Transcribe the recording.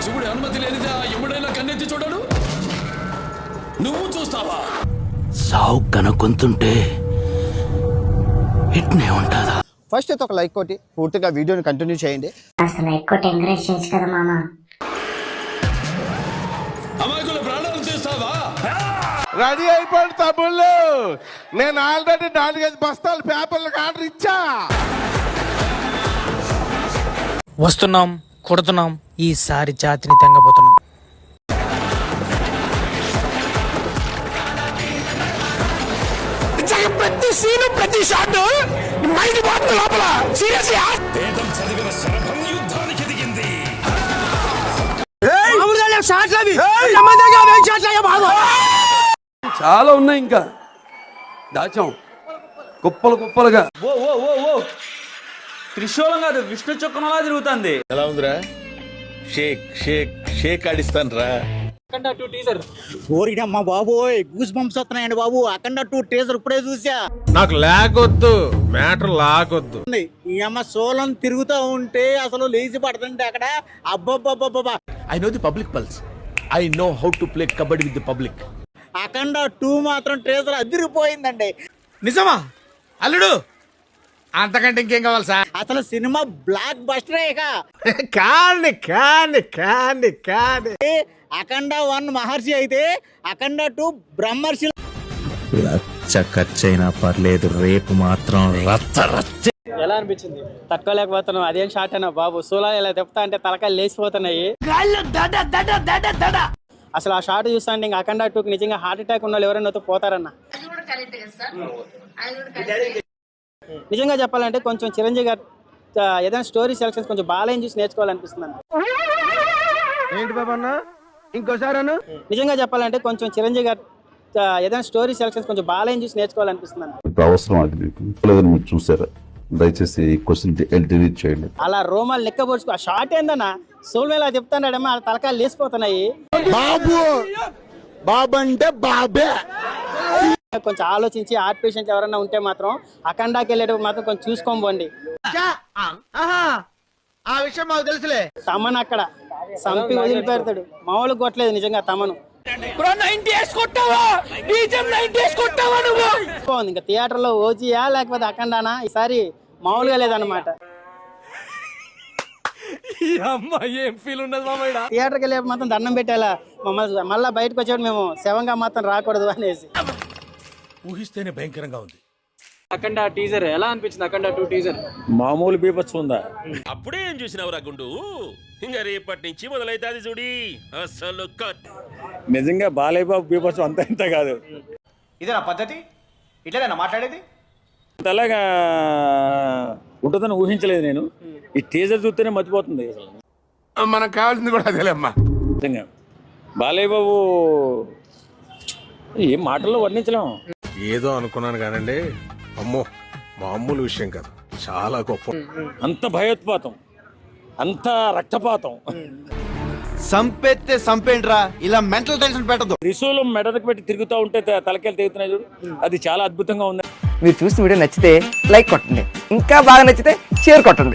శివుడి అనుమతి లేనిదే ఆ యముడైనా కన్నెత్తి చూడడు. నువ్వు చూస్తావా? సావు కనుకొంతుంటే ఇట్నే ఉంటుందా? ఫస్ట్ అయితే ఒక లైక్ కొట్టి పూర్తిగా వీడియోని కంటిన్యూ చేయండి. అసలు ఎక్కువ ఎంకరేజ్ చేయొచ్చు కదా మామ. అమాయకుల ప్రాణాలు చేస్తావా? రెడీ అయిపోయింది తమ్ముళ్ళు. నేను ఆల్రెడీ 4-5 బస్తాలు పేపర్లకు ఆర్డర్ ఇచ్చా. వస్తున్నాం, కొడుతున్నాం, ఈసారి జాతిని తెంగబోతున్నాం. ప్రతి సీను ప్రతి షాట్ మైండ్ పోతుంది లోపల. సీరియస్ వేదం చదివిన శరభం యుద్ధానికి దిగింది. చాలా ఉన్నాయి, ఇంకా దాచాం కుప్పలు కుప్పలుగా. ఓ ఓ ఓ ఓ త్రిశూలం కాదు, విష్ణు చక్రంలా తిరుగుతుంది. ఎలా ఉందిరా? షేక్ షేక్ షేక్ ఆడిస్తాను రా. ఓరిడమ్మా బాబోయ్, గూస్ బంప్స్ వస్తున్నాయండి బాబు. అఖండ 2 టీజర్ ఇప్పుడే చూసా. నాకు లాగొద్దు, మ్యాటర్ లాగొద్దు. ఈ అమ్మ సోలం తిరుగుతూ ఉంటే అసలు లేచి పడుతుంటే అక్కడ అబ్బబ్బబ్బబ్బా. I know the public pulse. I know how to play kabaddi with the public. Akhanda 2 మాత్రం టీజర్ అదిరిపోయిందండి. నిజమా అల్లుడు? అంతకంటే ఇంకేం కావాలి సార్? అసలు సినిమా బ్లాక్ బస్టరే. కాండి కాండి కాండి కాండి. అఖండ 1 మహర్షి అయితే అఖండ 2 బ్రహ్మర్షి. రచ్చ ఖర్చైనా పర్లేదు, రేపు మాత్రం రచ్చ రచ్చ. ఎలా అనిపించింది? తట్టుకోలేకపోతున్నాం. అదేం షాట్ అయినా బాబు, సోలాలు ఇలా చెప్తా అంటే తలకాయలు లేచిపోతున్నాయి. అసలు ఆ షాట్ చూస్తా అంటే ఇంకా అఖండ 2కి నిజంగా హార్ట్ అటాక్ ఉన్న వాళ్ళు ఎవరైనా పోతారన్న. నిజంగా చెప్పాలంటే కొంచెం చిరంజీవి గారు ఏదైనా స్టోరీ సెలక్షన్స్ కొంచెం బాలయ్యని చూసి నేర్చుకోవాలనిపిస్తుంది. ఏంటి బాబా అన్న, ఇంకోసారి అన్న. నిజంగా చెప్పాలంటే కొంచెం చిరంజీవి గారు ఏదైనా స్టోరీ సెలక్షన్స్ కొంచెం బాలయ్యని చూసి నేర్చుకోవాలనిపిస్తుంది. అవసరం అది మీకు లేదని మీరు చూసారా? దయచేసి ఈ క్వశ్చన్ డిలీట్ చేయండి. అలా రోమాలు లెక్కపరుచుకో. ఆ షాట్ ఏందన్నా, సోల్మేలా చెప్తాడేమో ఆ తలకాయలు లేసిపోతున్నాయి. బాబు బాబు అంటే బాబే. కొంచెం ఆలోచించి ఆర్ట్ పేషెంట్ ఎవరైనా ఉంటే మాత్రం అఖండాకి వెళ్ళేటప్పుడు మాత్రం కొంచెం చూసుకోని పోండి. ఆ విషయం మాకు తెలుసులే. తమన్ అక్కడ సంపి వదిలిపెడతాడు. మామూలు కొట్టలేదు నిజంగా తమను. ఇంకా థియేటర్ లో ఓజీయా లేకపోతే అఖండానా ఈసారి మామూలుగా లేదన్నమాట. థియేటర్కి వెళ్ళే మాత్రం దండం పెట్టేలా మళ్ళా బయటకు వచ్చేప్పుడు మేము శవంగా మాత్రం రాకూడదు అనేసి. ఊహిస్తేనే భయంకరంగా ఉంది. అఖండ టీజర్ ఎలా అనిపించింది? అఖండ 2 టీజర్ మామూలు బీభత్సం ఉందా? అప్పుడే ఏం చూసినవరా గుండు? ఇంకా రేపటి నుంచి మొదలైతే అది చూడి అసలు నిజంగా బాలయ్య బాబు బీభత్సం అంత ఇంత కాదు. ఇదేనా పద్ధతి? ఇట్లనేనా మాట్లాడేది? అలాగా ఉంటుందని ఊహించలేదు నేను. ఈ టీజర్ చూస్తేనే మర్చిపోతుంది అసలు. మనకు కావాల్సింది కూడా అదేలేమ్మా. నిజంగా బాలయ్య బాబు ఏం మాటల్లో వర్ణించలేము. ఏదో అనుకున్నాను కానండి, అమ్మో మామూలు విషయం కాదు, చాలా గొప్ప. అంత భయోత్పాతం, అంత రక్తపాతం. సంపెత్తే సంపేండ్రా, ఇలా మెంటల్ టెన్షన్ పెట్టదు. త్రిశూలం మెడకు పెట్టి తిరుగుతూ ఉంటే తలకాయలు తెగుతున్నాయి చూడు, అది చాలా అద్భుతంగా ఉంది. మీరు చూసిన వీడియో నచ్చితే లైక్ కొట్టండి, ఇంకా బాగా నచ్చితే షేర్ కొట్టండి.